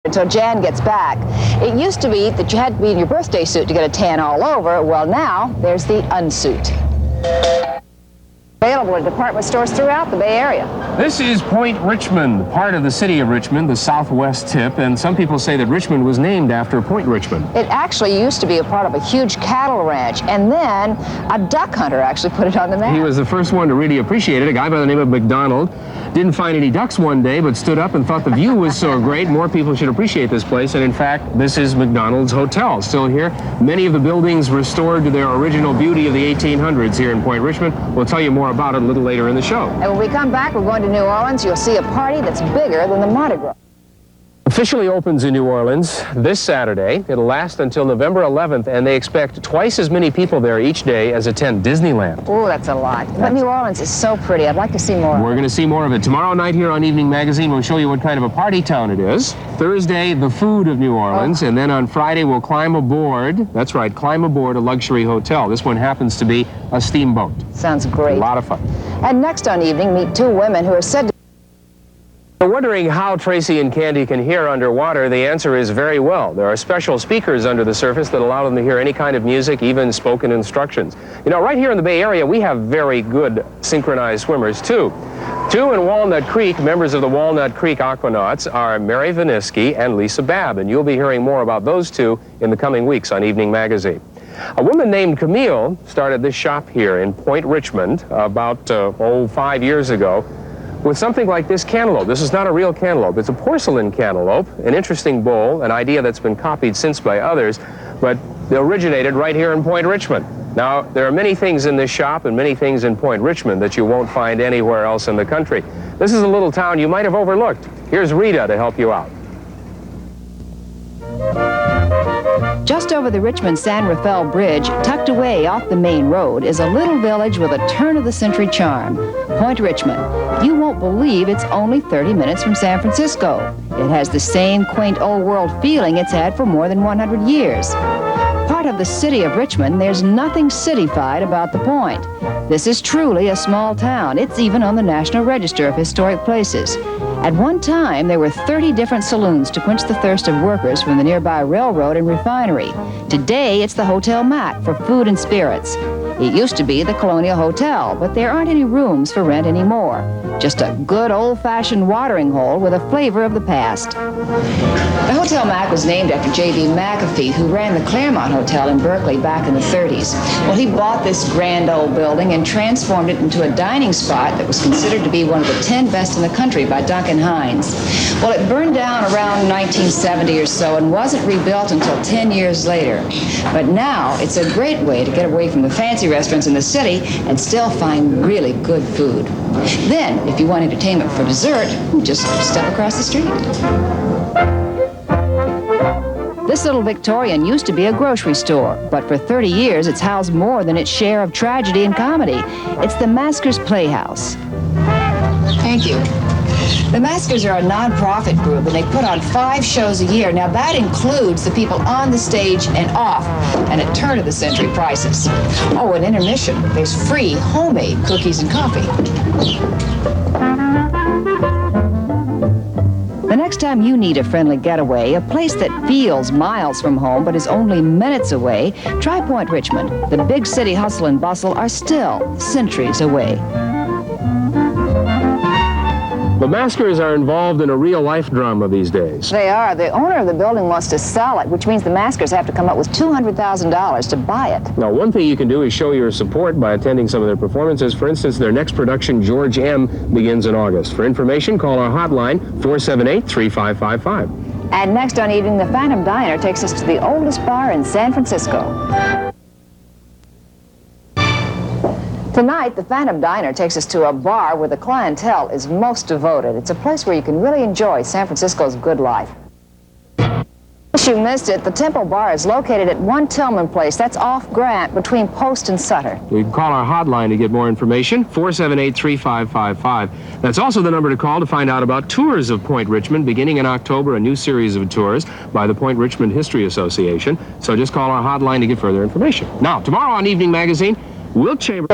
until Jan gets back. It used to be that you had to be in your birthday suit to get a tan all over. Well, now there's the unsuit. Available at department stores throughout the Bay Area. This is Point Richmond, part of the city of Richmond, the southwest tip, and some people say that Richmond was named after Point Richmond. It actually used to be a part of a huge cattle ranch, and then a duck hunter actually put it on the map. He was the first one to really appreciate it, a guy by the name of McDonald. Didn't find any ducks one day, but stood up and thought the view was so great, more people should appreciate this place. And in fact, this is McDonald's Hotel, still here. Many of the buildings restored to their original beauty of the 1800s here in Point Richmond. We'll tell you more about it a little later in the show. And when we come back, we're going to New Orleans. You'll see a party that's bigger than the Mardi Gras. Officially opens in New Orleans this Saturday. It'll last until November 11th, and they expect twice as many people there each day as attend Disneyland. Oh, that's a lot. But New Orleans is so pretty. I'd like to see more. We're going to see more of it. Tomorrow night here on Evening Magazine, we'll show you what kind of a party town it is. Thursday, the food of New Orleans. And then on Friday, we'll climb aboard. That's right, climb aboard a luxury hotel. This one happens to be a steamboat. Sounds great. A lot of fun. And next on Evening, meet two women who are said to... You're wondering how Tracy and Candy can hear underwater. The answer is very well. There are special speakers under the surface that allow them to hear any kind of music, even spoken instructions. You know, right here in the Bay Area, we have very good synchronized swimmers, too. Two in Walnut Creek, members of the Walnut Creek Aquanauts, are Mary Vanisky and Lisa Babb, and you'll be hearing more about those two in the coming weeks on Evening Magazine. A woman named Camille started this shop here in Point Richmond about, 5 years ago, with something like this cantaloupe. This is not a real cantaloupe. It's a porcelain cantaloupe, an interesting bowl, an idea that's been copied since by others, but they originated right here in Point Richmond. Now, there are many things in this shop and many things in Point Richmond that you won't find anywhere else in the country. This is a little town you might have overlooked. Here's Rita to help you out. Just over the Richmond-San Rafael Bridge, tucked away off the main road, is a little village with a turn-of-the-century charm, Point Richmond. You won't believe it's only 30 minutes from San Francisco. It has the same quaint old-world feeling it's had for more than 100 years. Part of the city of Richmond, there's nothing cityfied about the Point. This is truly a small town. It's even on the National Register of Historic Places. At one time, there were 30 different saloons to quench the thirst of workers from the nearby railroad and refinery. Today, it's the Hotel Mac for food and spirits. It used to be the Colonial Hotel, but there aren't any rooms for rent anymore. Just a good old-fashioned watering hole with a flavor of the past. The Hotel Mac was named after J.B. McAfee, who ran the Claremont Hotel in Berkeley back in the 30s. Well, he bought this grand old building and transformed it into a dining spot that was considered to be one of the 10 best in the country by Duncan Hines. Well, it burned down around 1970 or so and wasn't rebuilt until 10 years later. But now, it's a great way to get away from the fancy restaurants in the city and still find really good food. Then, if you want entertainment for dessert, just step across the street. This little Victorian used to be a grocery store, but for 30 years it's housed more than its share of tragedy and comedy. It's the Maskers Playhouse. Thank you. The Maskers are a non-profit group, and they put on 5 shows a year. Now, that includes the people on the stage and off, and at turn-of-the-century prices. Oh, an intermission. There's free homemade cookies and coffee. The next time you need a friendly getaway, a place that feels miles from home but is only minutes away, try Point Richmond. The big city hustle and bustle are still centuries away. The Maskers are involved in a real-life drama these days. They are. The owner of the building wants to sell it, which means the Maskers have to come up with $200,000 to buy it. Now, one thing you can do is show your support by attending some of their performances. For instance, their next production, George M., begins in August. For information, call our hotline, 478-3555. And next on Evening, the Phantom Diner takes us to the oldest bar in San Francisco. Tonight, the Phantom Diner takes us to a bar where the clientele is most devoted. It's a place where you can really enjoy San Francisco's good life. If you missed it, the Temple Bar is located at 1 Tillman Place. That's off Grant, between Post and Sutter. You can call our hotline to get more information, 478-3555. That's also the number to call to find out about tours of Point Richmond. Beginning in October, a new series of tours by the Point Richmond History Association. So just call our hotline to get further information. Now, tomorrow on Evening Magazine, Wilt Chambers.